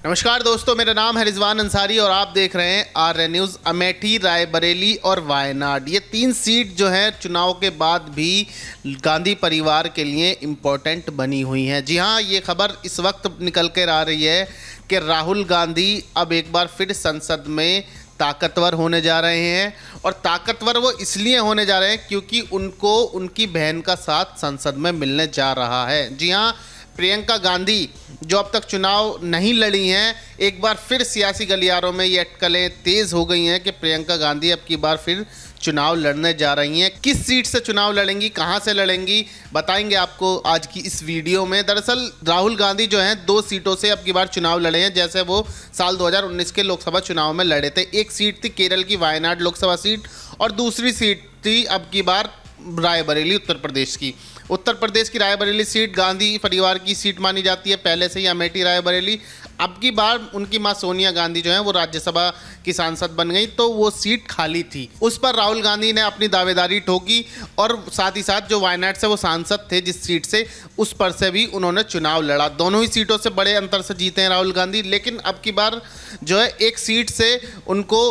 नमस्कार दोस्तों, मेरा नाम है रिजवान अंसारी और आप देख रहे हैं आर्य न्यूज़। अमेठी, रायबरेली और वायनाड, ये 3 सीट जो हैं चुनाव के बाद भी गांधी परिवार के लिए इम्पोर्टेंट बनी हुई हैं। जी हाँ, ये खबर इस वक्त निकल कर आ रही है कि राहुल गांधी अब एक बार फिर संसद में ताकतवर होने जा रहे हैं। और ताकतवर वो इसलिए होने जा रहे हैं क्योंकि उनको उनकी बहन का साथ संसद में मिलने जा रहा है। जी हाँ, प्रियंका गांधी जो अब तक चुनाव नहीं लड़ी हैं, एक बार फिर सियासी गलियारों में ये अटकलें तेज़ हो गई हैं कि प्रियंका गांधी अब की बार फिर चुनाव लड़ने जा रही हैं। किस सीट से चुनाव लड़ेंगी, कहां से लड़ेंगी, बताएंगे आपको आज की इस वीडियो में। दरअसल राहुल गांधी जो हैं 2 सीटों से अब की बार चुनाव लड़े हैं, जैसे वो साल 2019 के लोकसभा चुनाव में लड़े थे। एक सीट थी केरल की वायनाड लोकसभा सीट और दूसरी सीट थी अब की बार रायबरेली उत्तर प्रदेश की। उत्तर प्रदेश की रायबरेली सीट गांधी परिवार की सीट मानी जाती है पहले से ही, अमेठी रायबरेली। अब की बार उनकी मां सोनिया गांधी जो है वो राज्यसभा की सांसद बन गई, तो वो सीट खाली थी। उस पर राहुल गांधी ने अपनी दावेदारी ठोकी और साथ ही साथ जो वायनाड से वो सांसद थे जिस सीट से, उस पर से भी उन्होंने चुनाव लड़ा। दोनों ही सीटों से बड़े अंतर से जीते हैं राहुल गांधी, लेकिन अब की बार जो है एक सीट से उनको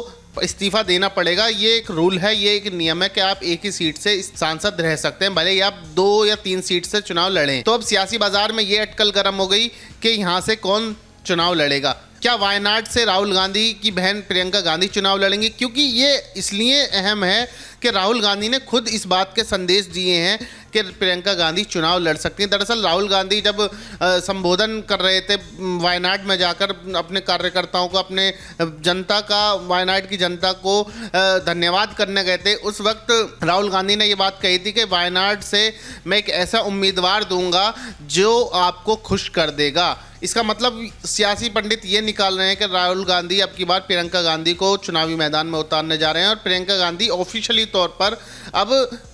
इस्तीफा देना पड़ेगा। ये एक रूल है, ये एक नियम है कि आप एक ही सीट से सांसद रह सकते हैं, भले ही आप 2 या 3 सीट से चुनाव लड़ें। तो अब सियासी बाजार में ये अटकल गर्म हो गई कि यहाँ से कौन चुनाव लड़ेगा। क्या वायनाड से राहुल गांधी की बहन प्रियंका गांधी चुनाव लड़ेंगी? क्योंकि ये इसलिए अहम है कि राहुल गांधी ने खुद इस बात के संदेश दिए हैं कि प्रियंका गांधी चुनाव लड़ सकती हैं। दरअसल राहुल गांधी जब संबोधन कर रहे थे वायनाड में जाकर अपने कार्यकर्ताओं को, अपने जनता का, वायनाड की जनता को धन्यवाद करने गए थे, उस वक्त राहुल गांधी ने ये बात कही थी कि वायनाड से मैं एक ऐसा उम्मीदवार दूंगा जो आपको खुश कर देगा। इसका मतलब सियासी पंडित ये निकाल रहे हैं कि राहुल गांधी अब की बार प्रियंका गांधी को चुनावी मैदान में उतारने जा रहे हैं और प्रियंका गांधी ऑफिशियली तौर पर अब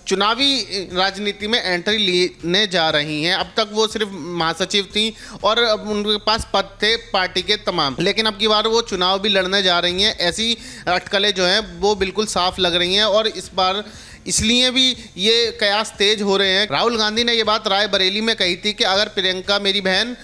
चुनावी राजनीति में एंट्री लेने जा रही हैं। अब तक वो सिर्फ महासचिव थी और अब उनके पास पद थे पार्टी के तमाम, लेकिन अब की बार वो चुनाव भी लड़ने जा रही हैं। ऐसी अटकलें जो हैं वो बिल्कुल साफ लग रही हैं और इस बार इसलिए भी ये कयास तेज हो रहे हैं। राहुल गांधी ने ये बात रायबरेली में कही थी कि अगर प्रियंका मेरी बहन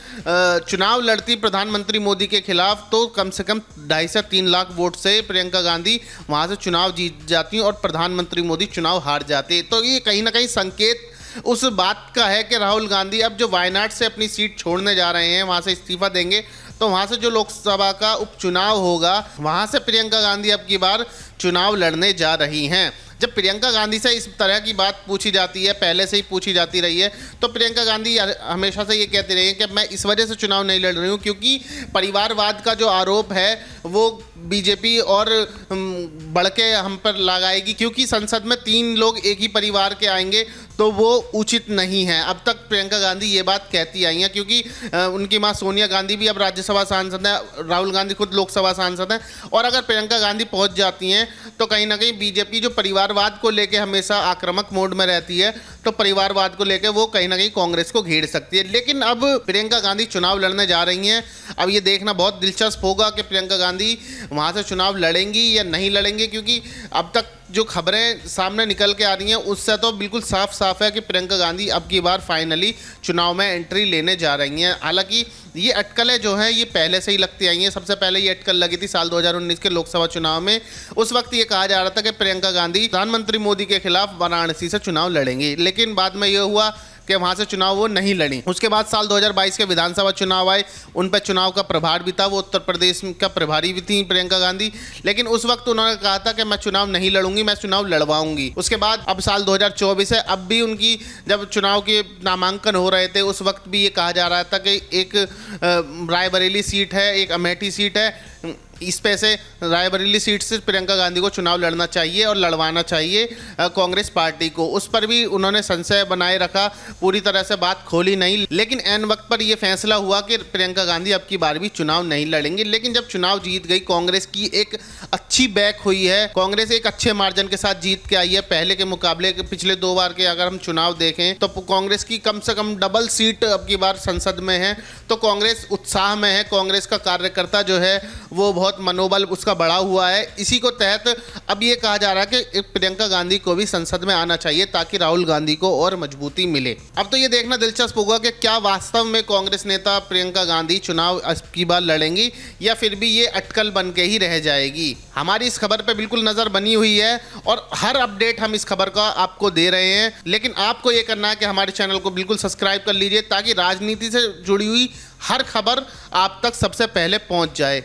चुनाव लड़ती प्रधानमंत्री मोदी के खिलाफ तो कम से कम 2.5 से 3 लाख वोट से प्रियंका गांधी वहां से चुनाव जीत जाती और प्रधानमंत्री मोदी चुनाव हार जाते। तो ये कहीं ना कहीं संकेत उस बात का है कि राहुल गांधी अब जो वायनाड से अपनी सीट छोड़ने जा रहे हैं, वहां से इस्तीफा देंगे, तो वहां से जो लोकसभा का उपचुनाव होगा वहां से प्रियंका गांधी अब की बार चुनाव लड़ने जा रही हैं। जब प्रियंका गांधी से इस तरह की बात पूछी जाती है, पहले से ही पूछी जाती रही है, तो प्रियंका गांधी हमेशा से ये कहती रही है कि मैं इस वजह से चुनाव नहीं लड़ रही हूँ क्योंकि परिवारवाद का जो आरोप है वो बीजेपी और बढ़ के हम पर लगाएगी, क्योंकि संसद में 3 लोग एक ही परिवार के आएंगे तो वो उचित नहीं है। अब तक प्रियंका गांधी ये बात कहती आई हैं क्योंकि उनकी मां सोनिया गांधी भी अब राज्यसभा सांसद है, राहुल गांधी खुद लोकसभा सांसद हैं, और अगर प्रियंका गांधी पहुंच जाती हैं तो कहीं ना कहीं बीजेपी जो परिवारवाद को लेकर हमेशा आक्रामक मोड में रहती है, तो परिवारवाद को लेकर वो कहीं ना कहीं कांग्रेस को घेर सकती है। लेकिन अब प्रियंका गांधी चुनाव लड़ने जा रही हैं। अब ये देखना बहुत दिलचस्प होगा कि प्रियंका गांधी वहाँ से चुनाव लड़ेंगी या नहीं लड़ेंगे, क्योंकि अब तक जो खबरें सामने निकल के आ रही हैं उससे तो बिल्कुल साफ साफ है कि प्रियंका गांधी अब की बार फाइनली चुनाव में एंट्री लेने जा रही हैं। हालांकि ये अटकलें जो हैं ये पहले से ही लगती आई हैं। सबसे पहले ये अटकल लगी थी साल 2019 के लोकसभा चुनाव में। उस वक्त ये कहा जा रहा था कि प्रियंका गांधी प्रधानमंत्री मोदी के खिलाफ वाराणसी से चुनाव लड़ेंगी, लेकिन बाद में ये हुआ कि वहाँ से चुनाव वो नहीं लड़ी। उसके बाद साल 2022 के विधानसभा चुनाव आए, उन पर चुनाव का प्रभार भी था, वो उत्तर प्रदेश का प्रभारी भी थी प्रियंका गांधी, लेकिन उस वक्त उन्होंने कहा था कि मैं चुनाव नहीं लड़ूंगी, मैं चुनाव लड़वाऊंगी। उसके बाद अब साल 2024 है, अब भी उनकी जब चुनाव के नामांकन हो रहे थे उस वक्त भी ये कहा जा रहा था कि एक रायबरेली सीट है, एक अमेठी सीट है, इस पे से रायबरेली सीट से प्रियंका गांधी को चुनाव लड़ना चाहिए और लड़वाना चाहिए कांग्रेस पार्टी को। उस पर भी उन्होंने संशय बनाए रखा, पूरी तरह से बात खोली नहीं, लेकिन ऐन वक्त पर यह फैसला हुआ कि प्रियंका गांधी अब की बार भी चुनाव नहीं लड़ेंगे। लेकिन जब चुनाव जीत गई, कांग्रेस की एक अच्छी बैक हुई है, कांग्रेस एक अच्छे मार्जिन के साथ जीत के आई है पहले के मुकाबले। पिछले 2 बार के अगर हम चुनाव देखें तो कांग्रेस की कम से कम डबल सीट अब की बार संसद में है, तो कांग्रेस उत्साह में है। कांग्रेस का कार्यकर्ता जो है वो बहुत बहुत मनोबल उसका बढ़ा हुआ है। इसी को तहत अब ये कहा जा रहा है कि प्रियंका गांधी को भी संसद में आना चाहिए ताकि राहुल गांधी को और मजबूती मिले। अब तो ये देखना दिलचस्प होगा कि क्या वास्तव में कांग्रेस नेता प्रियंका गांधी चुनाव की बार लड़ेंगी या फिर भी ये अटकल बन के ही रह जाएगी। हमारी इस खबर पे बिल्कुल नज़र बनी हुई है और हर अपडेट हम इस खबर का आपको दे रहे हैं, लेकिन आपको ये करना है कि हमारे चैनल को बिल्कुल सब्सक्राइब कर लीजिए ताकि राजनीति से जुड़ी हुई हर खबर आप तक सबसे पहले पहुंच जाए।